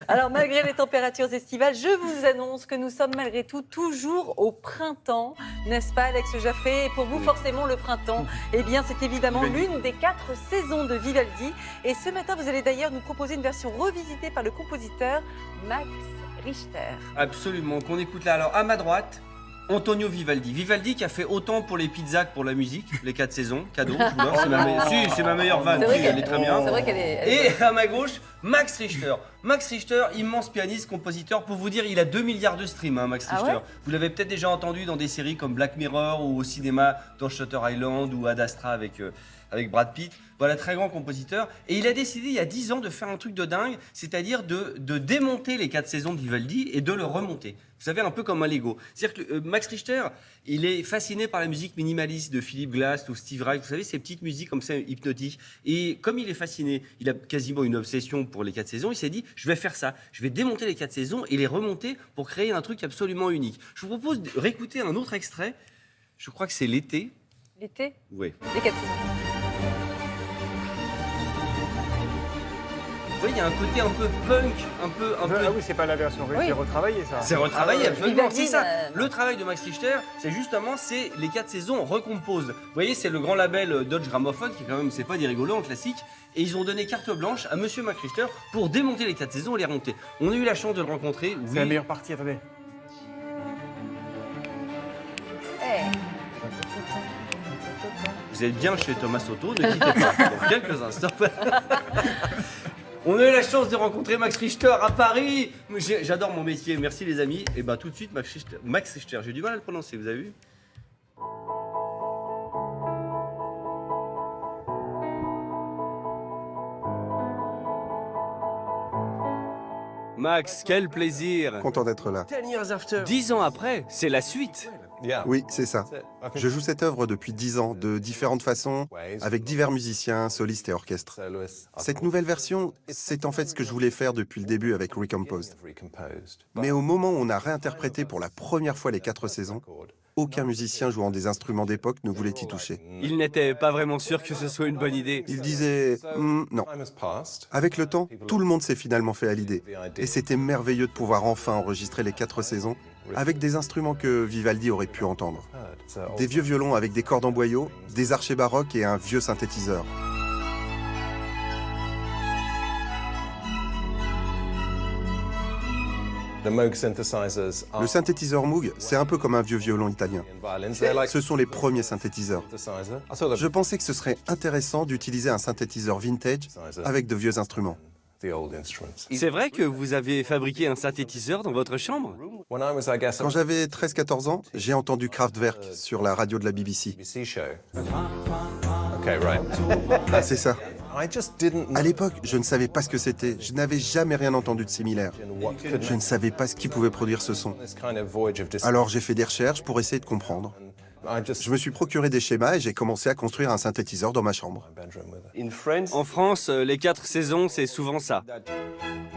Alors, malgré les températures estivales, je vous annonce que nous sommes malgré tout toujours au printemps, n'est-ce pas, Alex Jaffré? Et pour vous, forcément, le printemps, eh bien, c'est évidemment l'une des 4 saisons de Vivaldi. Et ce matin, vous allez d'ailleurs nous proposer une version revisitée par le compositeur Max Richter. Absolument, qu'on écoute là. Alors, à ma droite, Antonio Vivaldi. Vivaldi qui a fait autant pour les pizzas que pour la musique, les 4 saisons, cadeau. Je vous l'offre, c'est ma meilleure vanne, elle est très bien. C'est vrai qu'elle est... Et à ma gauche, Max Richter. Max Richter, immense pianiste, compositeur. Pour vous dire, il a 2 milliards de streams, hein, Max Richter. Ouais, vous l'avez peut-être déjà entendu dans des séries comme Black Mirror ou au cinéma dans Shutter Island ou Ad Astra avec Brad Pitt. Voilà, très grand compositeur. Et il a décidé il y a 10 ans de faire un truc de dingue, c'est-à-dire de démonter les 4 saisons de Vivaldi et de le remonter. Vous savez, un peu comme un Lego. C'est-à-dire que Max Richter, il est fasciné par la musique minimaliste de Philip Glass ou Steve Reich. Vous savez, ces petites musiques comme ça, hypnotiques. Et comme il est fasciné, il a quasiment une obsession pour les 4 saisons, il s'est dit, je vais faire ça. Je vais démonter les 4 saisons et les remonter pour créer un truc absolument unique. Je vous propose de réécouter un autre extrait. Je crois que c'est l'été. L'été? Oui. Les 4 saisons. Vous voyez, il y a un côté un peu punk, un peu... Ah oui, c'est pas la version Oui. retravaillée, ça. C'est retravaillé, absolument, Vivaldi, c'est ça. bah, Le travail de Max Richter, c'est justement, c'est les 4 saisons recompose. Vous voyez, c'est le grand label Dodge Gramophone, qui quand même, c'est pas des rigolos en classique. Et ils ont donné carte blanche à Monsieur Max Richter pour démonter les 4 saisons et les remonter. On a eu la chance de le rencontrer. C'est la meilleure partie, attendez. Vous êtes bien chez Thomas Soto, ne quittez pas pour quelques instants. On a eu la chance de rencontrer Max Richter à Paris. J'adore mon métier, merci les amis. Et ben tout de suite, Max Richter, j'ai du mal à le prononcer, vous avez vu? Max, quel plaisir! Content d'être là. 10 ans après, c'est la suite. Oui, c'est ça. Je joue cette œuvre depuis 10 ans, de différentes façons, avec divers musiciens, solistes et orchestres. Cette nouvelle version, c'est en fait ce que je voulais faire depuis le début avec Recomposed. Mais au moment où on a réinterprété pour la première fois les 4 saisons, aucun musicien jouant des instruments d'époque ne voulait y toucher. Il n'était pas vraiment sûr que ce soit une bonne idée. Il disait non. Avec le temps, tout le monde s'est finalement fait à l'idée. Et c'était merveilleux de pouvoir enfin enregistrer les 4 saisons avec des instruments que Vivaldi aurait pu entendre. Des vieux violons avec des cordes en boyau, des archets baroques et un vieux synthétiseur. Le synthétiseur Moog, c'est un peu comme un vieux violon italien. Ce sont les premiers synthétiseurs. Je pensais que ce serait intéressant d'utiliser un synthétiseur vintage avec de vieux instruments. C'est vrai que vous avez fabriqué un synthétiseur dans votre chambre? Quand j'avais 13-14 ans, j'ai entendu Kraftwerk sur la radio de la BBC. C'est ça. À l'époque, je ne savais pas ce que c'était. Je n'avais jamais rien entendu de similaire. Je ne savais pas ce qui pouvait produire ce son. Alors j'ai fait des recherches pour essayer de comprendre. Je me suis procuré des schémas et j'ai commencé à construire un synthétiseur dans ma chambre. En France, les 4 saisons, c'est souvent ça.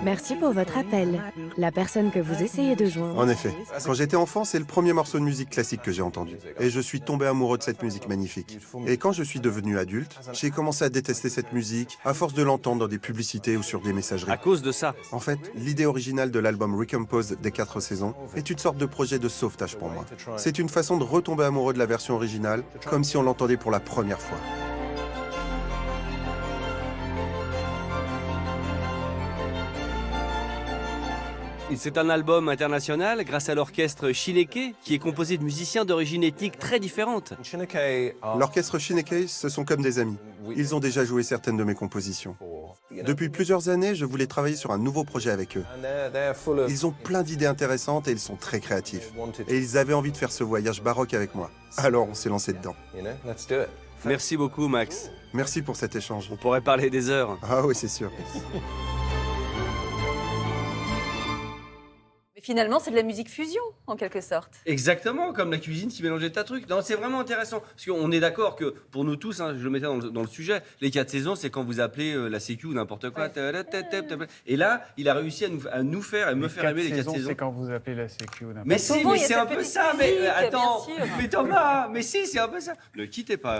Merci pour votre appel. La personne que vous essayez de joindre. En effet, quand j'étais enfant, c'est le premier morceau de musique classique que j'ai entendu. Et je suis tombé amoureux de cette musique magnifique. Et quand je suis devenu adulte, j'ai commencé à détester cette musique à force de l'entendre dans des publicités ou sur des messageries. À cause de ça. En fait, l'idée originale de l'album Recomposed des 4 saisons est une sorte de projet de sauvetage pour moi. C'est une façon de retomber amoureux de la version originale, comme si on l'entendait pour la première fois. C'est un album international grâce à l'orchestre Shineke, qui est composé de musiciens d'origine ethnique très différentes. L'orchestre Shineke, ce sont comme des amis. Ils ont déjà joué certaines de mes compositions. Depuis plusieurs années, je voulais travailler sur un nouveau projet avec eux. Ils ont plein d'idées intéressantes et ils sont très créatifs. Et ils avaient envie de faire ce voyage baroque avec moi. Alors on s'est lancé dedans. Merci beaucoup, Max. Merci pour cet échange. On pourrait parler des heures. Ah oui, c'est sûr. Mais finalement, c'est de la musique fusion, en quelque sorte. Exactement, comme la cuisine qui mélangeait tas de trucs. Non, c'est vraiment intéressant. Parce qu'on est d'accord que, pour nous tous, hein, je le mettais dans le sujet, les 4 saisons, c'est quand vous appelez la sécu ou n'importe quoi. Et là, il a réussi à nous faire, à me faire aimer les 4 saisons. C'est quand vous appelez la sécu ou n'importe Mais si, souvent, mais il y a c'est cette un peu petite ça. Mais musique, attends, bien sûr. mais Thomas, mais si, c'est un peu ça. Ne quittez pas.